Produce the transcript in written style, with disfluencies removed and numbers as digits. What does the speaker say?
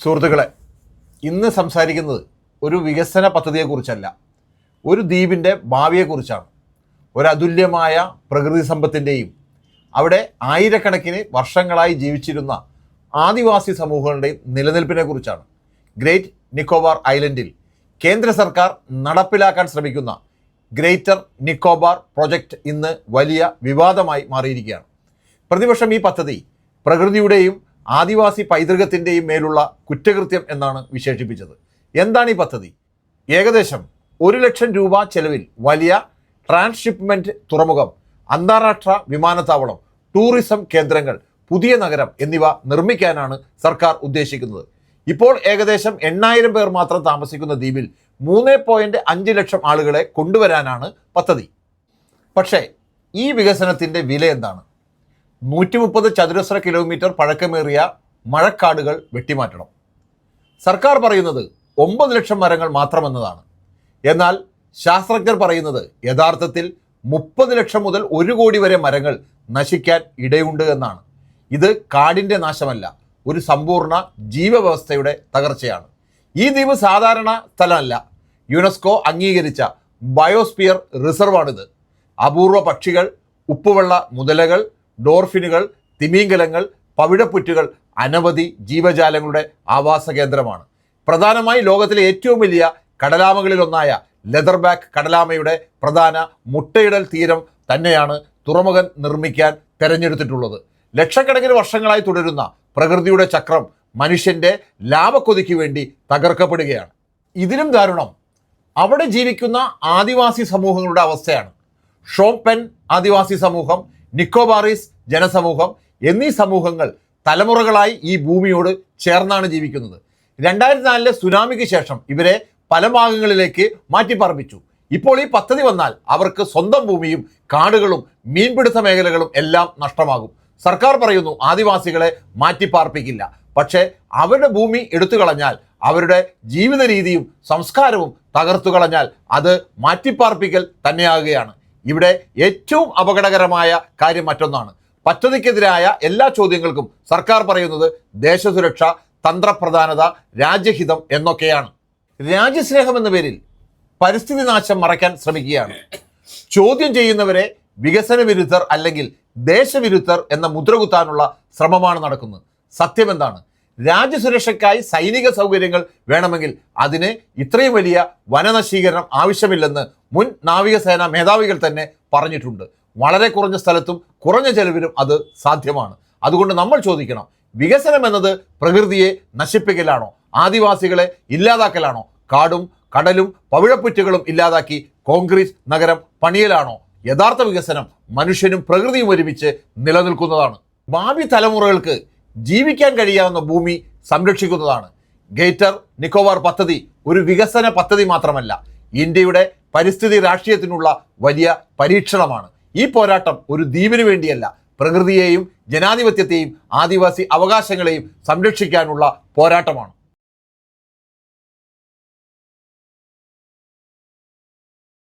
സുഹൃത്തുക്കളെ, ഇന്ന് സംസാരിക്കുന്നത് ഒരു വികസന പദ്ധതിയെക്കുറിച്ചല്ല, ഒരു ദ്വീപിൻ്റെ ഭാവിയെക്കുറിച്ചാണ്. ഒരു അതുല്യമായ പ്രകൃതി സമ്പത്തിൻ്റെയും അവിടെ ആയിരക്കണക്കിന് വർഷങ്ങളായി ജീവിച്ചിരുന്ന ആദിവാസി സമൂഹങ്ങളുടെയും നിലനിൽപ്പിനെക്കുറിച്ചാണ്. ഗ്രേറ്റ് നിക്കോബാർ ഐലൻഡിൽ കേന്ദ്ര സർക്കാർ നടപ്പിലാക്കാൻ ശ്രമിക്കുന്ന ഗ്രേറ്റർ നിക്കോബാർ പ്രൊജക്റ്റ് ഇന്ന് വലിയ വിവാദമായി മാറിയിരിക്കുകയാണ്. പ്രതിപക്ഷം ഈ പദ്ധതി പ്രകൃതിയുടെയും ആദിവാസി പൈതൃകത്തിൻ്റെയും മേലുള്ള കുറ്റകൃത്യം എന്നാണ് വിശേഷിപ്പിച്ചത്. എന്താണ് ഈ പദ്ധതി? ഏകദേശം 1 ലക്ഷം രൂപ ചെലവിൽ വലിയ ട്രാൻസ്ഷിപ്മെൻറ്റ് തുറമുഖം, അന്താരാഷ്ട്ര വിമാനത്താവളം, ടൂറിസം കേന്ദ്രങ്ങൾ, പുതിയ നഗരം എന്നിവ നിർമ്മിക്കാനാണ് സർക്കാർ ഉദ്ദേശിക്കുന്നത്. ഇപ്പോൾ ഏകദേശം 8,000 പേർ മാത്രം താമസിക്കുന്ന ദ്വീപിൽ 3.5 ലക്ഷം ആളുകളെ കൊണ്ടുവരാനാണ് പദ്ധതി. പക്ഷേ ഈ വികസനത്തിൻ്റെ വില എന്താണ്? 130 ചതുരശ്ര കിലോമീറ്റർ പഴക്കമേറിയ മഴക്കാടുകൾ വെട്ടിമാറ്റണം. സർക്കാർ പറയുന്നത് 9 ലക്ഷം മരങ്ങൾ മാത്രമെന്നതാണ്. എന്നാൽ ശാസ്ത്രജ്ഞർ പറയുന്നത് യഥാർത്ഥത്തിൽ 30 ലക്ഷം മുതൽ 1 കോടി വരെ മരങ്ങൾ നശിക്കാൻ ഇടയുണ്ട് എന്നാണ്. ഇത് കാടിൻ്റെ നാശമല്ല, ഒരു സമ്പൂർണ്ണ ജീവവ്യവസ്ഥയുടെ തകർച്ചയാണ്. ഈ ദ്വീപ് സാധാരണ സ്ഥലമല്ല, യുനെസ്കോ അംഗീകരിച്ച ബയോസ്ഫിയർ റിസർവാണിത്. അപൂർവ പക്ഷികൾ, ഉപ്പുവെള്ള മുതലകൾ, ഡോർഫിനുകൾ, തിമിംഗലങ്ങൾ, പവിഴപ്പുറ്റുകൾ, അനവധി ജീവജാലങ്ങളുടെ ആവാസ കേന്ദ്രമാണ്. പ്രധാനമായി ലോകത്തിലെ ഏറ്റവും വലിയ കടലാമകളിലൊന്നായ ലെതർബാക്ക് കടലാമയുടെ പ്രധാന മുട്ടയിടൽ തീരം തന്നെയാണ് തുറമുഖം നിർമ്മിക്കാൻ തെരഞ്ഞെടുത്തിട്ടുള്ളത്. ലക്ഷക്കണക്കിന് വർഷങ്ങളായി തുടരുന്ന പ്രകൃതിയുടെ ചക്രം മനുഷ്യൻ്റെ ലാഭക്കൊതിക്ക് വേണ്ടി തകർക്കപ്പെടുകയാണ്. ഇതിലും ദാരുണം അവിടെ ജീവിക്കുന്ന ആദിവാസി സമൂഹങ്ങളുടെ അവസ്ഥയാണ്. ഷോംപെൻ ആദിവാസി സമൂഹം, നിക്കോബാറീസ് ജനസമൂഹം എന്നീ സമൂഹങ്ങൾ തലമുറകളായി ഈ ഭൂമിയോട് ചേർന്നാണ് ജീവിക്കുന്നത്. 2004 സുനാമിക്ക് ശേഷം ഇവരെ പല ഭാഗങ്ങളിലേക്ക് മാറ്റിപ്പാർപ്പിച്ചു. ഇപ്പോൾ ഈ പദ്ധതി വന്നാൽ അവർക്ക് സ്വന്തം ഭൂമിയും കാടുകളും മീൻപിടുത്ത മേഖലകളും എല്ലാം നഷ്ടമാകും. സർക്കാർ പറയുന്നു ആദിവാസികളെ മാറ്റിപ്പാർപ്പിക്കില്ല. പക്ഷേ അവരുടെ ഭൂമി എടുത്തു കളഞ്ഞാൽ, അവരുടെ ജീവിത രീതിയും സംസ്കാരവും തകർത്തു കളഞ്ഞാൽ അത് മാറ്റിപ്പാർപ്പിക്കൽ തന്നെയാകുകയാണ്. ഇവിടെ ഏറ്റവും അപകടകരമായ കാര്യം മറ്റൊന്നാണ്. പദ്ധതിക്കെതിരായ എല്ലാ ചോദ്യങ്ങൾക്കും സർക്കാർ പറയുന്നത് ദേശസുരക്ഷ, തന്ത്രപ്രധാനത, രാജ്യഹിതം എന്നൊക്കെയാണ്. രാജ്യസ്നേഹം എന്ന പേരിൽ പരിസ്ഥിതി നാശം മറയ്ക്കാൻ ശ്രമിക്കുകയാണ്. ചോദ്യം ചെയ്യുന്നവരെ വികസന വിരുദ്ധർ അല്ലെങ്കിൽ ദേശവിരുദ്ധർ എന്ന മുദ്രകുത്താനുള്ള ശ്രമമാണ് നടക്കുന്നത്. സത്യം എന്താണ്? രാജ്യസുരക്ഷയ്ക്കായി സൈനിക സൗകര്യങ്ങൾ വേണമെങ്കിൽ അതിന് ഇത്രയും വലിയ വനനശീകരണം ആവശ്യമില്ലെന്ന് മുൻ നാവികസേന മേധാവികൾ തന്നെ പറഞ്ഞിട്ടുണ്ട്. വളരെ കുറഞ്ഞ സ്ഥലത്തും കുറഞ്ഞ ചെലവിലും അത് സാധ്യമാണ്. അതുകൊണ്ട് നമ്മൾ ചോദിക്കണം, വികസനം എന്നത് പ്രകൃതിയെ നശിപ്പിക്കലാണോ? ആദിവാസികളെ ഇല്ലാതാക്കലാണോ? കാടും കടലും പവിഴപ്പുറ്റുകളും ഇല്ലാതാക്കി കോൺക്രീറ്റ് നഗരം പണിയലാണോ? യഥാർത്ഥ വികസനം മനുഷ്യനും പ്രകൃതിയും ഒരുമിച്ച് നിലനിൽക്കുന്നതാണ്. ഭാവി തലമുറകൾക്ക് ജീവിക്കാൻ കഴിയാവുന്ന ഭൂമി സംരക്ഷിക്കുന്നതാണ്. ഗ്രേറ്റർ നിക്കോബാർ പദ്ധതി ഒരു വികസന പദ്ധതി മാത്രമല്ല, ഇന്ത്യയുടെ പരിസ്ഥിതി രാഷ്ട്രീയത്തിനുള്ള വലിയ പരീക്ഷണമാണ്. ഈ പോരാട്ടം ഒരു ദ്വീപിന് വേണ്ടിയല്ല, പ്രകൃതിയെയും ജനാധിപത്യത്തെയും ആദിവാസി അവകാശങ്ങളെയും സംരക്ഷിക്കാനുള്ള പോരാട്ടമാണ്.